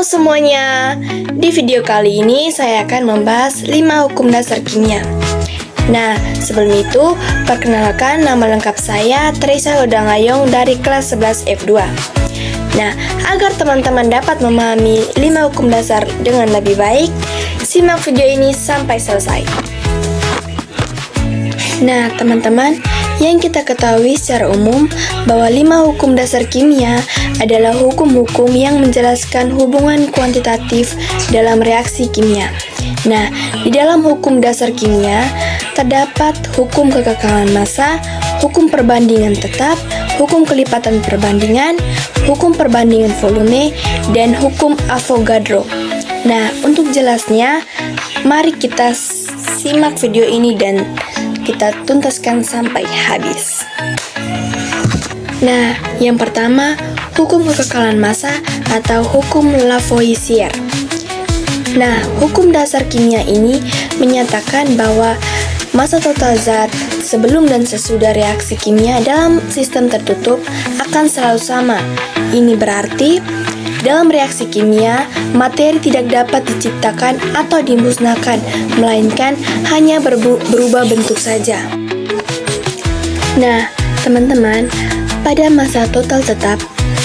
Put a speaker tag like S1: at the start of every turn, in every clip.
S1: semuanya, di video kali ini saya akan membahas 5 hukum dasar kimia. Nah, sebelum itu, perkenalkan nama lengkap saya Teresa Lodangayong dari kelas 11 F2. Nah, agar teman-teman dapat memahami 5 hukum dasar dengan lebih baik, simak video ini sampai selesai. Nah, teman-teman, yang kita ketahui secara umum bahwa 5 hukum dasar kimia adalah hukum-hukum yang menjelaskan hubungan kuantitatif dalam reaksi kimia. Nah, di dalam hukum dasar kimia terdapat hukum kekekalan massa, hukum perbandingan tetap, hukum kelipatan perbandingan, hukum perbandingan volume, dan hukum Avogadro. Nah, untuk jelasnya, mari kita simak video ini dan kita tuntaskan sampai habis. Nah, yang pertama, hukum kekekalan massa atau hukum Lavoisier. Nah, hukum dasar kimia ini menyatakan bahwa massa total zat sebelum dan sesudah reaksi kimia dalam sistem tertutup akan selalu sama. Ini berarti dalam reaksi kimia, materi tidak dapat diciptakan atau dimusnahkan, melainkan hanya berubah bentuk saja. Nah, teman-teman, pada massa total tetap,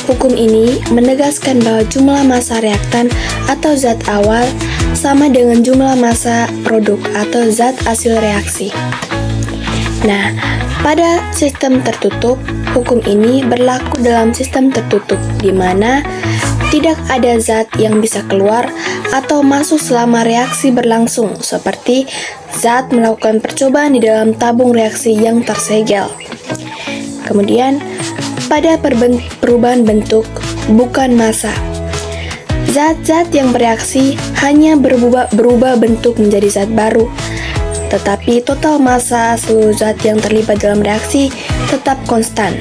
S1: hukum ini menegaskan bahwa jumlah massa reaktan atau zat awal sama dengan jumlah massa produk atau zat hasil reaksi. Nah, pada sistem tertutup, hukum ini berlaku dalam sistem tertutup, di mana tidak ada zat yang bisa keluar atau masuk selama reaksi berlangsung, seperti zat melakukan percobaan di dalam tabung reaksi yang tersegel. Kemudian, pada perubahan bentuk, bukan massa. Zat-zat yang bereaksi hanya berubah bentuk menjadi zat baru, tetapi total massa seluruh zat yang terlibat dalam reaksi tetap konstan.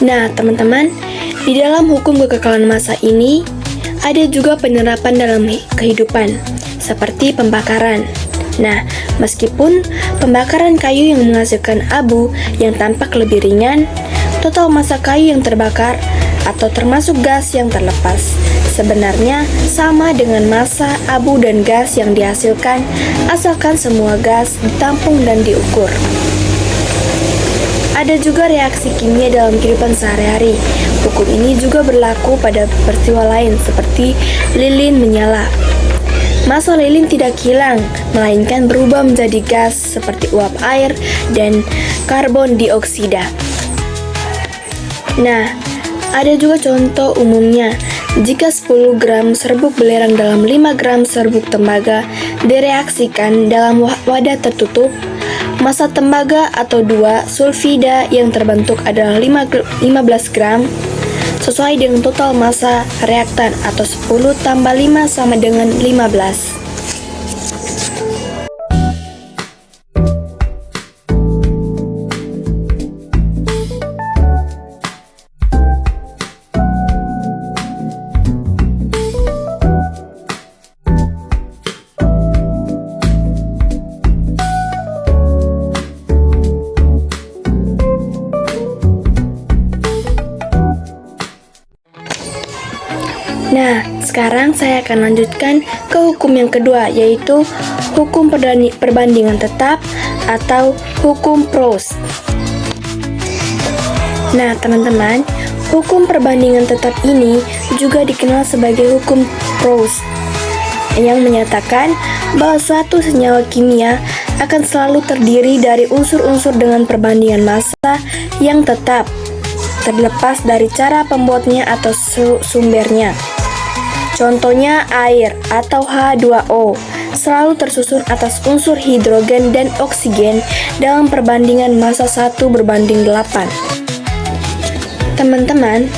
S1: Nah, teman-teman, di dalam hukum kekekalan massa ini, ada juga penerapan dalam kehidupan, seperti pembakaran. Nah, meskipun pembakaran kayu yang menghasilkan abu yang tampak lebih ringan, total massa kayu yang terbakar atau termasuk gas yang terlepas sebenarnya sama dengan massa abu dan gas yang dihasilkan, asalkan semua gas ditampung dan diukur. Ada juga reaksi kimia dalam kehidupan sehari-hari. Hukum ini juga berlaku pada peristiwa lain seperti lilin menyala. Massa lilin tidak hilang, melainkan berubah menjadi gas seperti uap air dan karbon dioksida. Nah, ada juga contoh umumnya. Jika 10 gram serbuk belerang dalam 5 gram serbuk tembaga direaksikan dalam wadah tertutup, massa tembaga atau 2 sulfida yang terbentuk adalah 15 gram, sesuai dengan total massa reaktan atau 10 tambah 5 sama dengan 15. Nah, sekarang saya akan lanjutkan ke hukum yang kedua, yaitu hukum perbandingan tetap atau hukum Proust. Nah, teman-teman, hukum perbandingan tetap ini juga dikenal sebagai hukum Proust, yang menyatakan bahwa suatu senyawa kimia akan selalu terdiri dari unsur-unsur dengan perbandingan massa yang tetap, terlepas dari cara pembuatnya atau sumbernya. Contohnya air atau H2O selalu tersusun atas unsur hidrogen dan oksigen dalam perbandingan massa 1 berbanding 8. Teman-teman,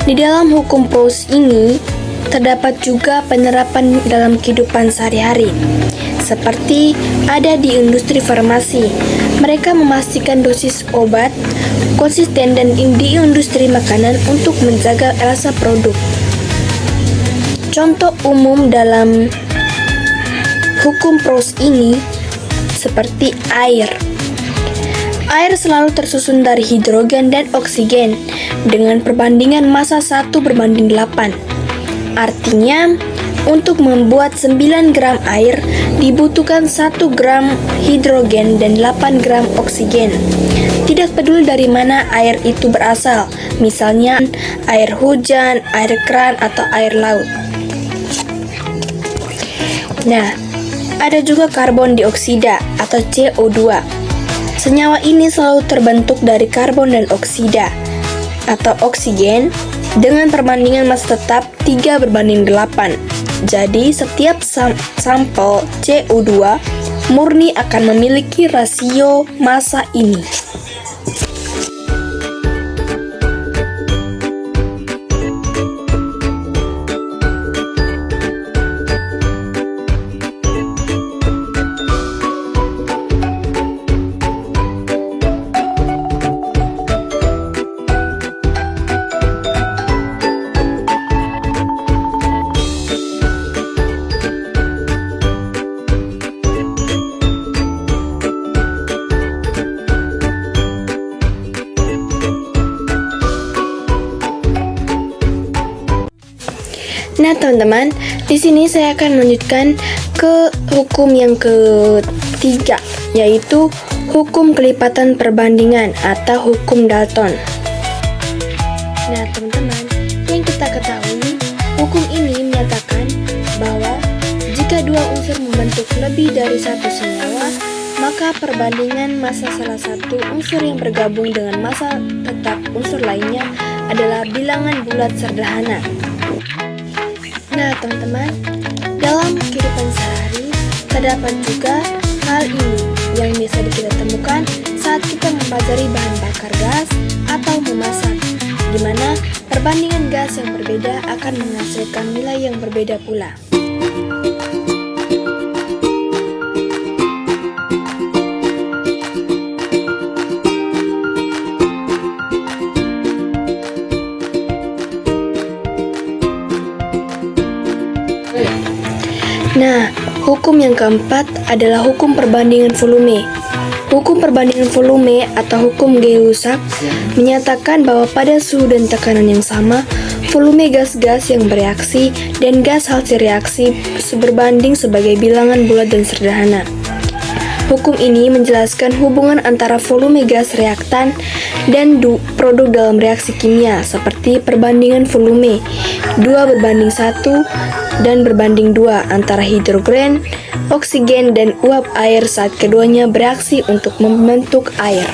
S1: di dalam hukum Proust ini terdapat juga penerapan dalam kehidupan sehari-hari. Seperti ada di industri farmasi, mereka memastikan dosis obat konsisten dan di industri makanan untuk menjaga rasa produk. Contoh umum dalam hukum Proust ini seperti air. Air selalu tersusun dari hidrogen dan oksigen dengan perbandingan massa 1 berbanding 8. Artinya, untuk membuat 9 gram air dibutuhkan 1 gram hidrogen dan 8 gram oksigen. Tidak peduli dari mana air itu berasal, misalnya air hujan, air keran, atau air laut. Nah, ada juga karbon dioksida atau CO2. Senyawa ini selalu terbentuk dari karbon dan oksida atau oksigen dengan perbandingan massa tetap 3:8. Jadi, setiap sampel CO2 murni akan memiliki rasio massa ini. Nah, teman-teman, di sini saya akan melanjutkan ke hukum yang ketiga, yaitu hukum kelipatan perbandingan atau hukum Dalton. Nah, teman-teman, yang kita ketahui, hukum ini menyatakan bahwa jika dua unsur membentuk lebih dari satu senyawa, maka perbandingan massa salah satu unsur yang bergabung dengan massa tetap unsur lainnya adalah bilangan bulat sederhana. Nah, teman-teman, dalam kehidupan sehari terdapat juga hal ini yang bisa kita temukan saat kita mempelajari bahan bakar gas atau memasak, di mana perbandingan gas yang berbeda akan menghasilkan nilai yang berbeda pula. Nah, hukum yang keempat adalah hukum perbandingan volume. Hukum perbandingan volume atau hukum Gay-Lussac menyatakan bahwa pada suhu dan tekanan yang sama, volume gas-gas yang bereaksi dan gas hasil reaksi berbanding sebagai bilangan bulat dan sederhana. Hukum ini menjelaskan hubungan antara volume gas reaktan dan produk dalam reaksi kimia seperti perbandingan volume 2:1 dan berbanding 2 antara hidrogen, oksigen, dan uap air saat keduanya bereaksi untuk membentuk air.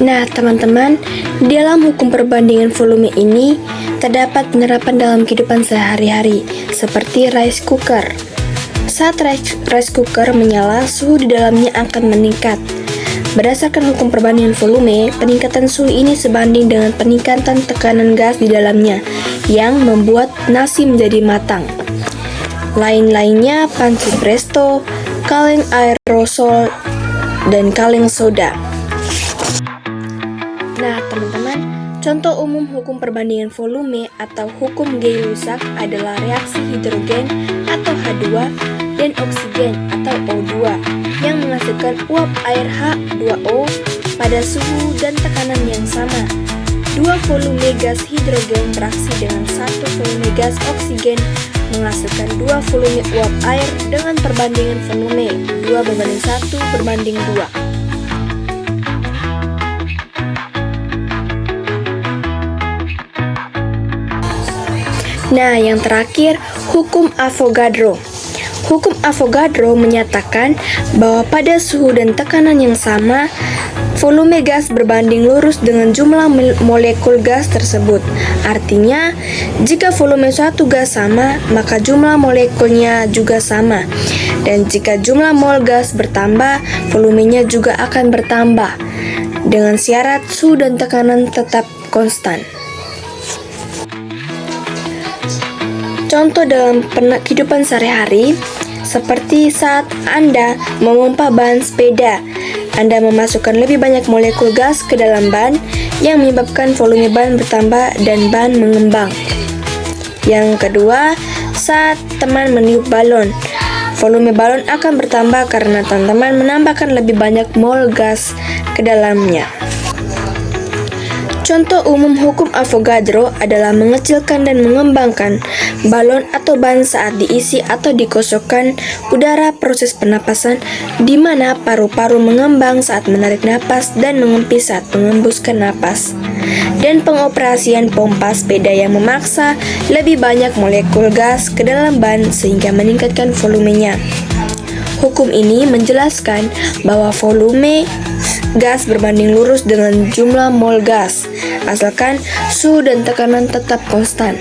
S1: Nah, teman-teman, dalam hukum perbandingan volume ini terdapat penerapan dalam kehidupan sehari-hari seperti rice cooker. Saat rice cooker menyala, suhu di dalamnya akan meningkat. Berdasarkan hukum perbandingan volume, peningkatan suhu ini sebanding dengan peningkatan tekanan gas di dalamnya yang membuat nasi menjadi matang. Lain-lainnya panci presto, kaleng aerosol, dan kaleng soda. Nah, teman-teman, contoh umum hukum perbandingan volume atau hukum Gay-Lussac adalah reaksi hidrogen atau H2 dan oksigen atau O2 yang menghasilkan uap air H2O pada suhu dan tekanan yang sama. Dua volume gas hidrogen beraksi dengan satu volume gas oksigen menghasilkan dua volume uap air dengan perbandingan volume 2:1:2. Nah, yang terakhir, hukum Avogadro. Hukum Avogadro menyatakan bahwa pada suhu dan tekanan yang sama, volume gas berbanding lurus dengan jumlah molekul gas tersebut. Artinya, jika volume suatu gas sama, maka jumlah molekulnya juga sama. Dan jika jumlah mol gas bertambah, volumenya juga akan bertambah. Dengan syarat suhu dan tekanan tetap konstan. Contoh dalam kehidupan sehari-hari, seperti saat Anda memompa ban sepeda, Anda memasukkan lebih banyak molekul gas ke dalam ban yang menyebabkan volume ban bertambah dan ban mengembang. Yang kedua, saat teman meniup balon, volume balon akan bertambah karena teman-teman menambahkan lebih banyak mol gas ke dalamnya. Contoh umum hukum Avogadro adalah mengecilkan dan mengembangkan balon atau ban saat diisi atau dikosongkan udara proses pernapasan, di mana paru-paru mengembang saat menarik napas dan mengempis saat mengembuskan napas. Dan pengoperasian pompa sepeda yang memaksa lebih banyak molekul gas ke dalam ban sehingga meningkatkan volumenya. Hukum ini menjelaskan bahwa volume gas berbanding lurus dengan jumlah mol gas, asalkan suhu dan tekanan tetap konstan.